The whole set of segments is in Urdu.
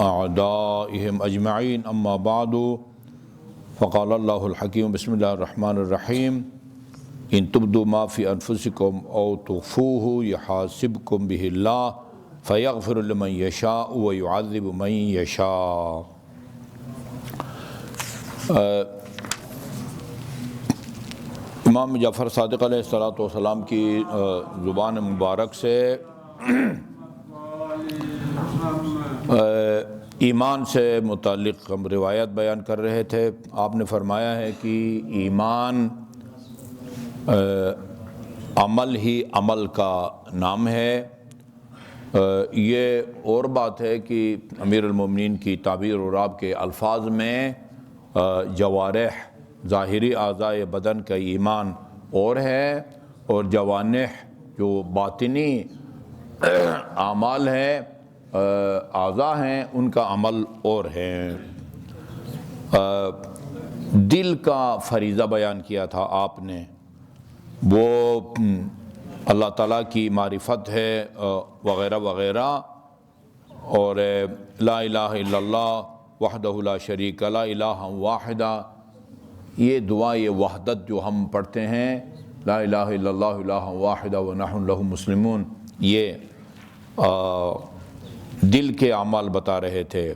اعدائهم اجمعین اما بعد فقال اللہ الحکیم بسم اللہ الرحمن الرحیم ان تبدوا ما فی انفسکم او تخفوہ یحاسبکم بہ اللہ فیغفر لمن یشاء ویعذب من یشاء۔ امام جعفر صادق علیہ السلام کی زبان مبارک سے ایمان سے متعلق ہم روایت بیان کر رہے تھے۔ آپ نے فرمایا ہے کہ ایمان عمل ہی عمل کا نام ہے۔ یہ اور بات ہے کہ امیر المومنین کی تعبیر اور آپ کے الفاظ میں جوارح ظاہری اعضاء بدن کا ایمان اور ہے، اور جوانح جو باطنی اعمال ہیں اعضاء ہیں ان کا عمل اور ہے۔ دل کا فریضہ بیان کیا تھا آپ نے، وہ اللہ تعالیٰ کی معرفت ہے وغیرہ وغیرہ، اور لا الہ الا اللہ وحدہ لا شریک لا الہ واحدہ، یہ دعا یہ وحدت جو ہم پڑھتے ہیں، لا الہ الا اللہ الہ واحدہ ونحن لہ مسلمون، یہ دل کے اعمال بتا رہے تھے۔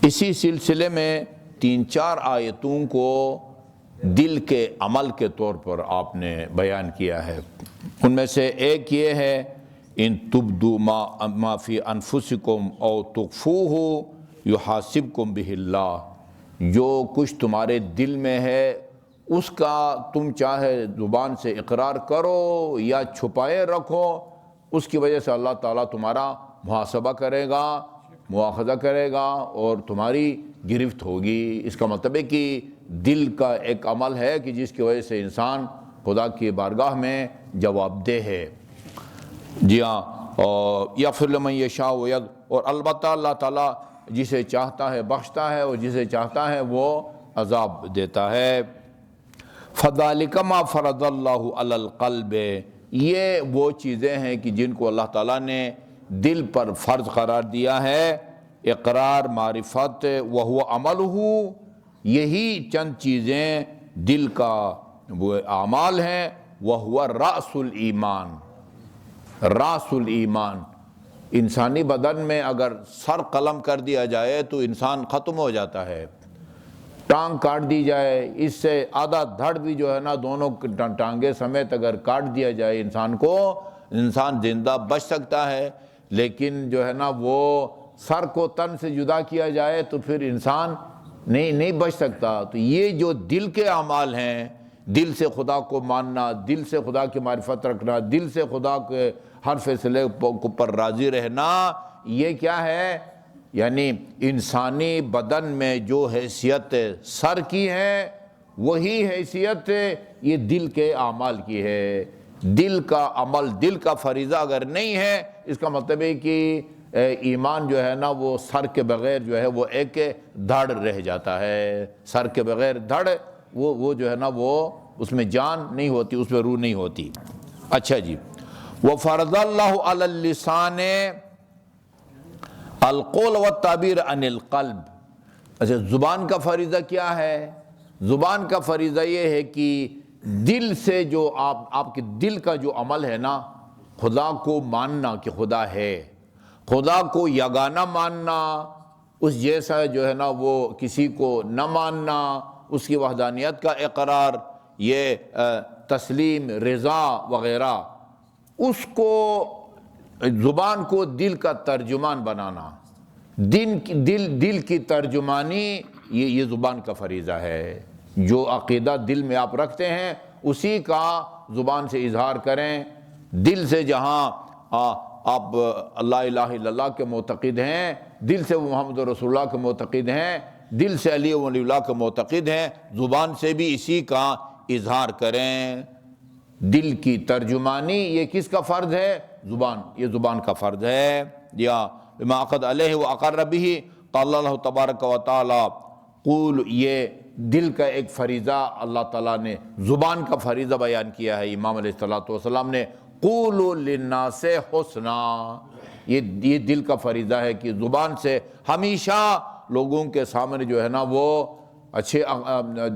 اسی سلسلے میں 3-4 آیتوں کو دل کے عمل کے طور پر آپ نے بیان کیا ہے۔ ان میں سے ایک یہ ہے ان تبدوا ما فی انفسکم او تخفوہ یحاسبکم بہ اللہ، جو کچھ تمہارے دل میں ہے اس کا تم چاہے زبان سے اقرار کرو یا چھپائے رکھو، اس کی وجہ سے اللہ تعالیٰ تمہارا محاسبہ کرے گا، مواخذہ کرے گا اور تمہاری گرفت ہوگی۔ اس کا مطلب ہے کہ دل کا ایک عمل ہے کہ جس کی وجہ سے انسان خدا کی بارگاہ میں جواب دہ ہے۔ جی ہاں، یغفر لمن یشاء اور البتہ اللہ تعالیٰ جسے چاہتا ہے بخشتا ہے اور جسے چاہتا ہے وہ عذاب دیتا ہے۔ فذلک ما فرض اللہ علی القلب، یہ وہ چیزیں ہیں کہ جن کو اللہ تعالیٰ نے دل پر فرض قرار دیا ہے، اقرار، معرفت، وہو عملہ، یہی چند چیزیں دل کا وہ اعمال ہیں، وہو رأس الایمان، رأس الایمان۔ انسانی بدن میں اگر سر قلم کر دیا جائے تو انسان ختم ہو جاتا ہے، ٹانگ کاٹ دی جائے، اس سے آدھا دھڑ بھی جو ہے نا دونوں ٹانگیں سمیت اگر کاٹ دیا جائے انسان کو، انسان زندہ بچ سکتا ہے، لیکن جو ہے نا وہ سر کو تن سے جدا کیا جائے تو پھر انسان نہیں بچ سکتا۔ تو یہ جو دل کے اعمال ہیں، دل سے خدا کو ماننا، دل سے خدا کی معرفت رکھنا، دل سے خدا کے ہر فیصلے پر راضی رہنا، یہ کیا ہے؟ یعنی انسانی بدن میں جو حیثیت سر کی ہے وہی حیثیت یہ دل کے اعمال کی ہے۔ دل کا عمل، دل کا فریضہ اگر نہیں ہے، اس کا مطلب ہے کہ ایمان جو ہے نا وہ سر کے بغیر جو ہے وہ ایک دھڑ رہ جاتا ہے۔ سر کے بغیر دھڑ، وہ جو ہے نا وہ اس میں جان نہیں ہوتی، اس میں روح نہیں ہوتی۔ اچھا جی، وَفَرَضَ اللَّهُ عَلَى اللِّسَانِ القول والتعبیر عن القلب۔ اچھا، زبان کا فریضہ کیا ہے؟ زبان کا فریضہ یہ ہے کہ دل سے جو آپ کے دل کا جو عمل ہے نا، خدا کو ماننا کہ خدا ہے، خدا کو یگانہ ماننا، اس جیسا جو ہے نا وہ کسی کو نہ ماننا، اس کی وحدانیت کا اقرار، یہ تسلیم، رضا وغیرہ، اس کو زبان کو دل کا ترجمان بنانا، دل کی ترجمانی، یہ زبان کا فریضہ ہے۔ جو عقیدہ دل میں آپ رکھتے ہیں اسی کا زبان سے اظہار کریں۔ دل سے جہاں آپ اللہ الہ الا اللہ کے معتقد ہیں، دل سے محمد رسول اللہ کے معتقد ہیں، دل سے علی ولی اللہ کے معتقد ہیں، زبان سے بھی اسی کا اظہار کریں۔ دل کی ترجمانی یہ کس کا فرض ہے؟ زبان، یہ زبان کا فرض ہے۔ یا بما عقد علیہ واقر بہ قال اللہ تبارک و تعالی قول، یہ دل کا ایک فریضہ اللہ تعالیٰ نے زبان کا فریضہ بیان کیا ہے۔ امام علیہ الصلوۃ والسلام نے قولوا للناس حسنا، یہ دل کا فریضہ ہے کہ زبان سے ہمیشہ لوگوں کے سامنے جو ہے نا وہ اچھے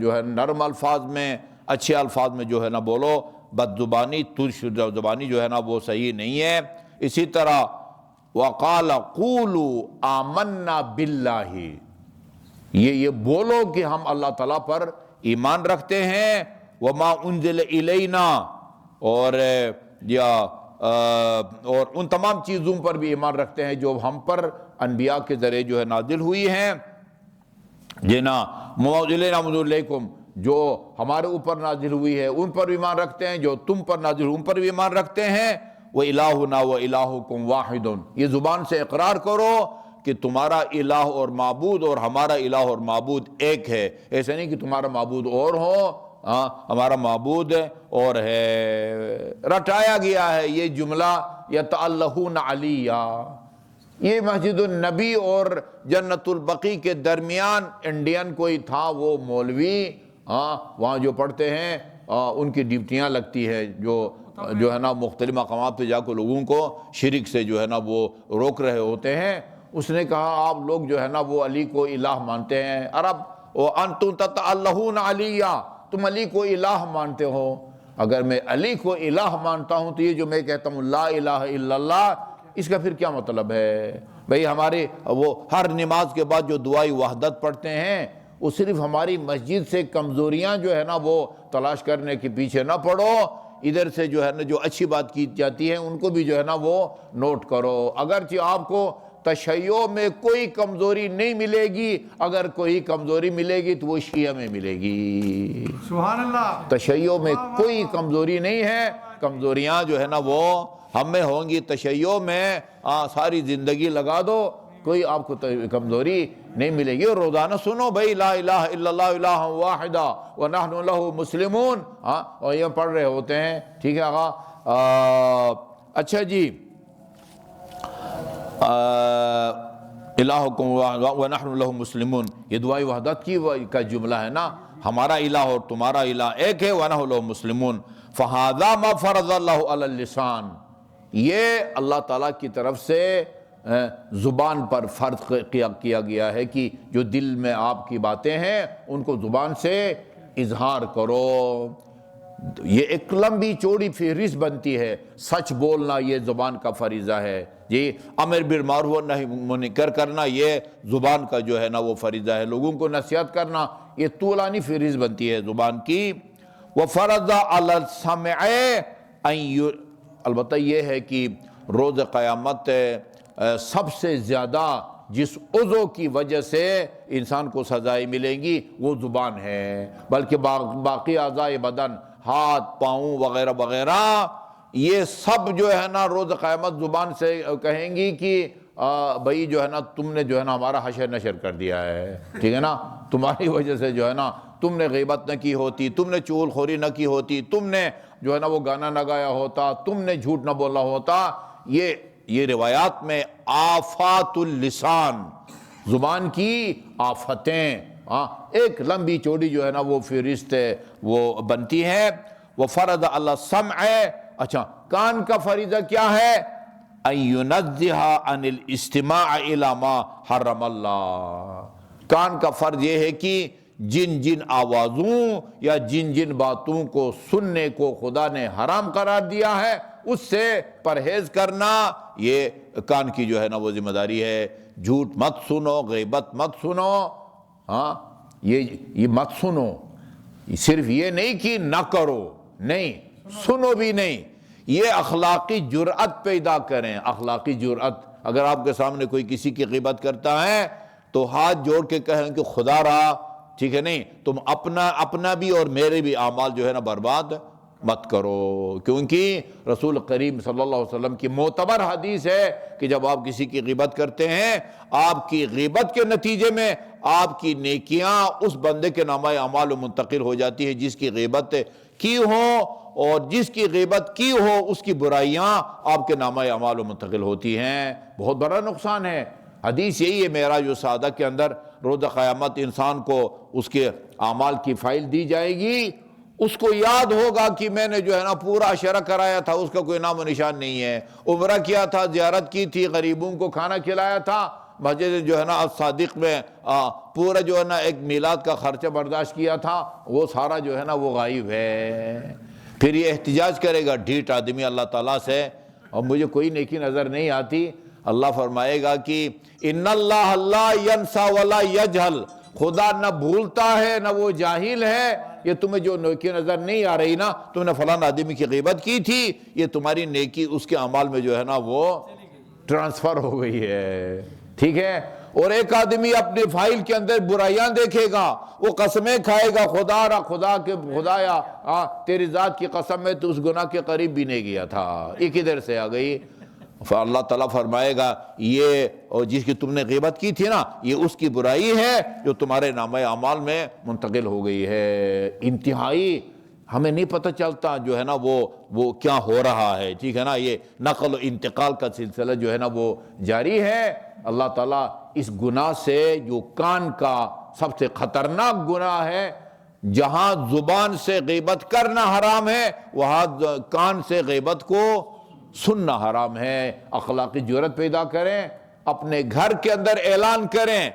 جو ہے نرم الفاظ میں، اچھے الفاظ میں جو ہے نا بولو، بد زبانی ترش زبانی جو ہے نا وہ صحیح نہیں ہے۔ اسی طرح وقال قولوا آمنا باللہ، یہ بولو کہ ہم اللہ تعالیٰ پر ایمان رکھتے ہیں، وما انزل الینا، اور ان تمام چیزوں پر بھی ایمان رکھتے ہیں جو ہم پر انبیاء کے ذریعے جو ہے نازل ہوئی ہیں، جنا علیکم، جو ہمارے اوپر نازل ہوئی ہے ان پر بھی ایمان رکھتے ہیں، جو تم پر نازل ہوئی ان پر بھی ایمان رکھتے ہیں۔ وَإِلَٰهُنَا وَإِلَٰهُكُمْ وَاحِدٌ، یہ زبان سے اقرار کرو کہ تمہارا الہ اور معبود اور ہمارا الہ اور معبود ایک ہے، ایسا نہیں کہ تمہارا معبود اور ہو، ہمارا معبود اور ہے۔ رٹایا گیا ہے یہ جملہ یتعلہون علیہ، یہ مسجد النبی اور جنت البقیع کے درمیان انڈین کوئی تھا، وہ مولوی وہاں جو پڑھتے ہیں ان کی ڈیوٹیاں لگتی ہے، جو ہے نا مختلف مقامات پہ جا کے لوگوں کو شرک سے جو ہے نا وہ روک رہے ہوتے ہیں۔ اس نے کہا آپ لوگ جو ہے نا وہ علی کو الہ مانتے ہیں، عرب وَأَنْتُمْ تَتَعَلَّهُونَ عَلِيًّا، تم علی کو الہ مانتے ہو، اگر میں علی کو الہ مانتا ہوں تو یہ جو میں کہتا ہوں لا الہ الا اللہ، اس کا پھر کیا مطلب ہے؟ بھئی ہمارے وہ ہر نماز کے بعد جو دعائی وحدت پڑھتے ہیں وہ صرف ہماری مسجد سے کمزوریاں جو ہے نا وہ تلاش کرنے کے پیچھے نہ پڑو، ادھر سے جو ہے نا جو اچھی بات کی جاتی ہے ان کو بھی جو ہے نا وہ نوٹ کرو۔ اگرچہ آپ کو تشیع میں کوئی کمزوری نہیں ملے گی، اگر کوئی کمزوری ملے گی تو وہ شیعہ میں ملے گی۔ سبحان اللہ۔ تشیع میں کوئی کمزوری نہیں ہے، کمزوریاں جو ہے نا وہ ہم میں ہوں گی۔ تشیع میں ساری زندگی لگا دو، کوئی آپ کو کمزوری نہیں ملے گی۔ اور روزانہ سنو بھائی لا الہ الا اللہ الہ واحدہ ونحن لہ مسلمون، اور یہ پڑھ رہے ہوتے ہیں، ٹھیک ہے آقا۔ اچھا جی، الہکم ونحن لہ مسلمون، یہ دعائی وحدت کا جملہ ہے نا، ہمارا الہ اور تمہارا الہ ایک ہے، ونحن لہ مسلمون۔ فہذا ما فرض اللہ علی اللسان، یہ اللہ تعالیٰ کی طرف سے زبان پر فرض کیا گیا ہے کہ جو دل میں آپ کی باتیں ہیں ان کو زبان سے اظہار کرو۔ یہ ایک لمبی چوڑی فہرست بنتی ہے، سچ بولنا یہ زبان کا فریضہ ہے جی، امر بالمعروف نہی عن المنکر کرنا یہ زبان کا جو ہے نا وہ فریضہ ہے، لوگوں کو نصیحت کرنا یہ طولانی فہرست بنتی ہے زبان کی۔ وَفَرَضَ عَلَى السَّمْعِ البتہ یہ ہے کہ روز قیامت سب سے زیادہ جس عضو کی وجہ سے انسان کو سزائیں ملیں گی وہ زبان ہے، بلکہ باقی اعضاء بدن، ہاتھ پاؤں وغیرہ وغیرہ، یہ سب جو ہے نا روز قیامت زبان سے کہیں گی کہ بھئی جو ہے نا تم نے جو ہے نا ہمارا حشر نشر کر دیا ہے، ٹھیک ہے نا، تمہاری وجہ سے جو ہے نا تم نے غیبت نہ کی ہوتی، تم نے چغل خوری نہ کی ہوتی، تم نے جو ہے نا وہ گانا نہ گایا ہوتا، تم نے جھوٹ نہ بولا ہوتا۔ یہ روایات میں آفات اللسان، زبان کی آفتیں، ایک لمبی چوڑی جو ہے نا وہ فہرست وہ بنتی ہے۔ وَفَرَضَ عَلَى السَّمْعِ، اچھا کان کا فریضہ کیا ہے؟ أَن يُنَزِّهَ عَنِ الْإِسْتِمَاعِ إِلَى مَا حَرَّمَ اللَّهُ، کان کا فرض یہ ہے کہ جن جن آوازوں یا جن جن باتوں کو سننے کو خدا نے حرام قرار دیا ہے اس سے پرہیز کرنا، یہ کان کی جو ہے نا وہ ذمہ داری ہے۔ جھوٹ مت سنو، غیبت مت سنو، یہ مت سنو، صرف یہ نہیں کہ نہ کرو، نہیں سنو بھی نہیں، یہ اخلاقی جرأت پیدا کریں، اخلاقی جرأت۔ اگر آپ کے سامنے کوئی کسی کی غیبت کرتا ہے تو ہاتھ جوڑ کے کہیں کہ خدا رہا، ٹھیک ہے نہیں، تم اپنا بھی اور میرے بھی اعمال جو ہے نا برباد مت کرو، کیونکہ رسول کریم صلی اللہ علیہ وسلم کی معتبر حدیث ہے کہ جب آپ کسی کی غیبت کرتے ہیں، آپ کی غیبت کے نتیجے میں آپ کی نیکیاں اس بندے کے نامہ اعمال میں منتقل ہو جاتی ہے جس کی غیبت کی ہو، اور جس کی غیبت کی ہو اس کی برائیاں آپ کے نامہ اعمال میں منتقل ہوتی ہیں۔ بہت بڑا نقصان ہے۔ حدیث یہی ہے معراج السعادہ کے اندر، روز قیامت انسان کو اس کے اعمال کی فائل دی جائے گی، اس کو یاد ہوگا کہ میں نے جو ہے نا پورا عشرہ کرایا تھا، اس کا کوئی نام و نشان نہیں ہے، عمرہ کیا تھا، زیارت کی تھی، غریبوں کو کھانا کھلایا تھا، مسجد جو ہے نا الصادق میں پورا جو ہے نا ایک میلاد کا خرچہ برداشت کیا تھا، وہ سارا جو ہے نا وہ غائب ہے۔ پھر یہ احتجاج کرے گا ڈھیٹ آدمی اللہ تعالیٰ سے، اور مجھے کوئی نیکی نظر نہیں آتی۔ اللہ فرمائے گا کہ ان اللہ لا ینسا ولا یجہل، خدا نہ بھولتا ہے نہ وہ جاہل ہے۔ یہ تمہیں جو نیکی نظر نہیں آ رہی نا، تم نے فلاں آدمی کی غیبت کی تھی، یہ تمہاری نیکی اس کے اعمال میں جو ہے نا وہ ٹرانسفر ہو گئی ہے، ٹھیک ہے۔ اور ایک آدمی اپنے فائل کے اندر برائیاں دیکھے گا، وہ قسمیں کھائے گا، خدایا تیری ذات کی قسم میں تو اس گناہ کے قریب بھی نہیں گیا تھا، یہ کدھر سے آ گئی؟ اللہ تعالیٰ فرمائے گا یہ اور جس کی تم نے غیبت کی تھی نا، یہ اس کی برائی ہے جو تمہارے نامہ اعمال میں منتقل ہو گئی ہے۔ انتہائی ہمیں نہیں پتہ چلتا جو ہے نا وہ کیا ہو رہا ہے، ٹھیک ہے نا۔ یہ نقل و انتقال کا سلسلہ جو ہے نا وہ جاری ہے۔ اللہ تعالیٰ اس گناہ سے، جو کان کا سب سے خطرناک گناہ ہے، جہاں زبان سے غیبت کرنا حرام ہے، وہاں کان سے غیبت کو سننا حرام ہے۔ اخلاقی جرات پیدا کریں، اپنے گھر کے اندر اعلان کریں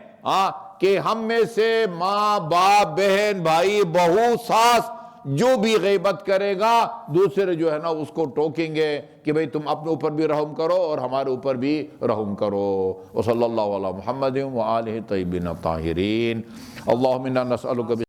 کہ ہم میں سے ماں باپ بہن بھائی بہو ساس جو بھی غیبت کرے گا، دوسرے جو ہے نا اس کو ٹوکیں گے کہ بھئی تم اپنے اوپر بھی رحم کرو اور ہمارے اوپر بھی رحم کرو۔ وصلی اللہ علی محمد وآلہ طیبین الطاہرین۔ اللہم انا نسألک